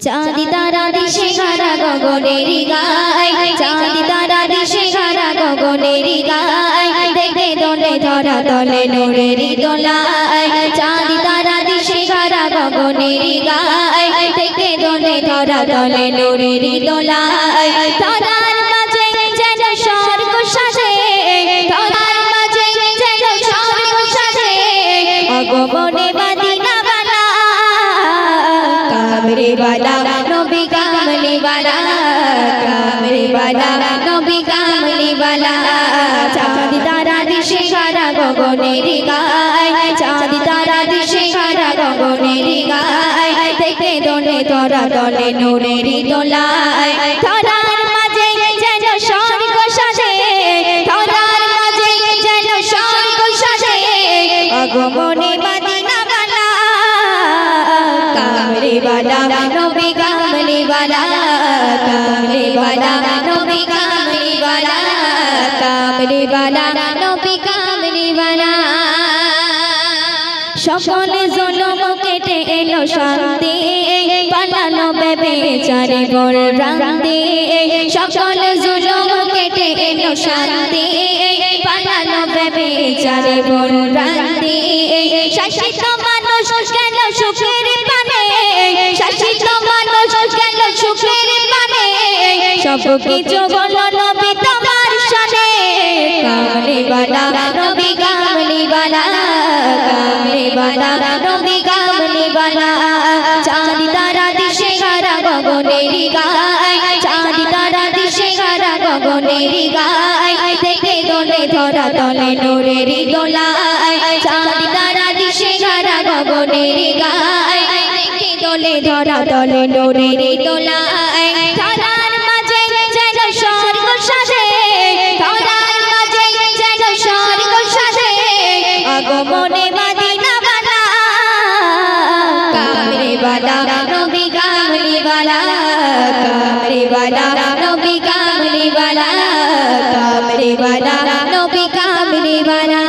চাঁদি তারা দিশে হারা গগনের গায়, চাঁদি তারা দিশে হারা গগনের গায়, দেখে দোলে ধরা তলে নূরের দোলায়। চাঁদি তারা দিশে হারা গগনের গায়, দেখে দোলে ধরা তলে নূরের দোলায়। ধরার মাঝে যেন স্বর্গ সাজে, ধরার মাঝে যেন স্বর্গ সাজে, অগমনে মদিনা বালা, কামরে বালা নবী কামলি বালা, কামরে বালা নবী কামলি বালা। চাঁদ তারা দিশে হারা গগনের গায়, চাঁদ তারা দিশে হারা গগনের গায়, দেখে দোলে ধরা তলে নূরের দোলায়। ধরার মাঝে যেন স্বর্গ সাজে, ধরার মাঝে যেন স্বর্গ সাজে, আগমনে মদিনা বালা, কামলি বালা নবী কামলি বালা, কামলি বালা নবী কামলি বালা, কামলি বালা নবী কামলি বালা। সকল জুলুম কেটে এলো শান্তি, পালানো বেচারে বলরামদি। সকল জুলুম কেটে এলো শান্তি, পালানো বেচারে বলরামদি। শাসিত মানুষ গেল সুখের পানে, শাসিত মানুষ গেল সুখের পানে, সব কিছু হলো নবী তোমার শানে। কামলি বালা নবী কামলি বালা, কামলি বালা নবী কামলি বালা। চাঁদ তারা দিশে হারা গগনের গায়, চাঁদ তারা দিশে হারা গগনের গায়, দেখে দোলে ধরা তলে নূরের দোলায়। চাঁদ তারা দিশে হারা গগনের গায়, দেখে দোলে ধরা তলে নূরের দোলায়। ধরার মাঝে যেন স্বর্গ সাজে, ধরার মাঝে যেন স্বর্গ সাজে, আগমনে মদিনা বালা, কামলি বালা নবী কামলি বালা, কামলি বালা নবী কামলি বালা, কামলি বালা নবী কামলি বালা।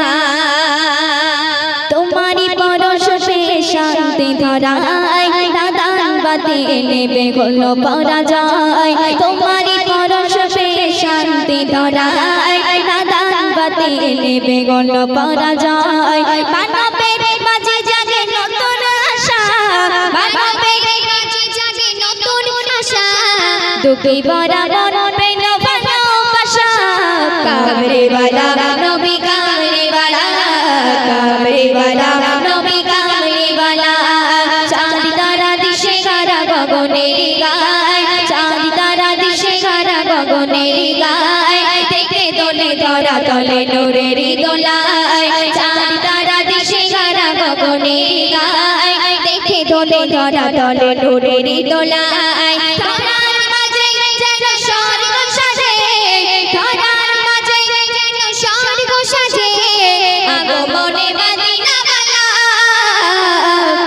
তোমারি পরশ পেয়ে শান্তি ধরায়, নাদান বাতি নেবে হলো পরাজয়। তোমারি পরশ পেয়ে শান্তি ধরায়, নাদান বাতি নেবে হলো পরাজয়। মানবের মাঝে জাগে নতুন আশা, মানবের মাঝে জাগে নতুন আশা, দুঃখী বরাবর পেল ভালোবাসা। কামলি বালা নবী কামলি বালা, কামলি বালা নবী কামলি বালা। চাঁদ তারা দিশে হারা গগনের গায়, চাঁদ তারা দিশে হারা গগনের গায়, দেখে দোলে ধরা তলে নূরের দোলায়। চাঁদ তারা দিশে হারা গগনের গায়, দেখে দোলে ধরা তলে নূরের দোলায়। ধরার মাঝে যেন স্বর্গ সাজে, ধরার মাঝে যেন স্বর্গ সাজে, আগমনে মদিনা বালা,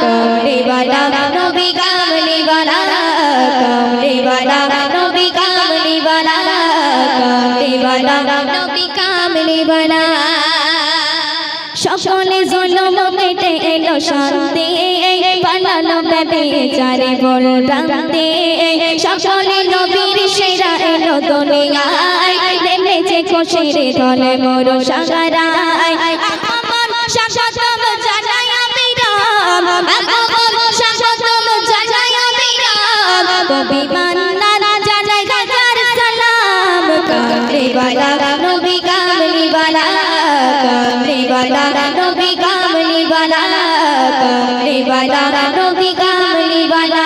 কামলি বালা নবী কামলি বালা, কামলি বালা নবী কামলি বালা, কামলি বালা নবী কামলি বালা। সকলে জুলুম কেটে এলো শান্তি, পালানো বেচারে বলরামদি। সকলে নবীর সেরা এলো দুনিয়ায়, নেমেছে খুশির ধলে মোর সাগরায়। আগমন স্বাগতম জানাই অবিরাম, আগমন স্বাগতম জানাই অবিরাম, কবি মান্নান জানাই হাজার সালাম। কামলি বালা নবী কামলি বালা, কামলি বালা নবী কামলি বালা, কামলি বালা নবী কামলি বালা।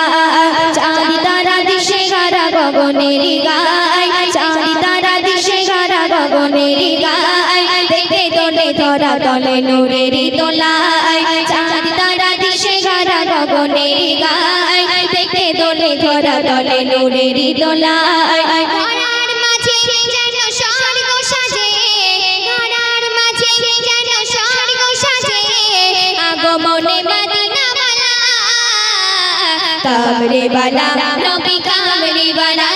চাঁদ তারা দিশে হারা গগনের গায়, চাঁদ তারা দিশে হারা গগনের গায়, দেখে দোলে ধরা তলে নূরের দোলায়। চাঁদ তারা দিশে হারা গগনের গায়, দেখে দোলে ধরা তলে নূরের দোলায়। ধরার মাঝে যেন স্বর্গ সাজে, ধরার মাঝে যেন স্বর্গ সাজে, আগমনে মদিনা বালা, কামলি বালা নবী কামলি বালা,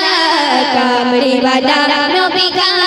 কামলি বালা নবী কামলি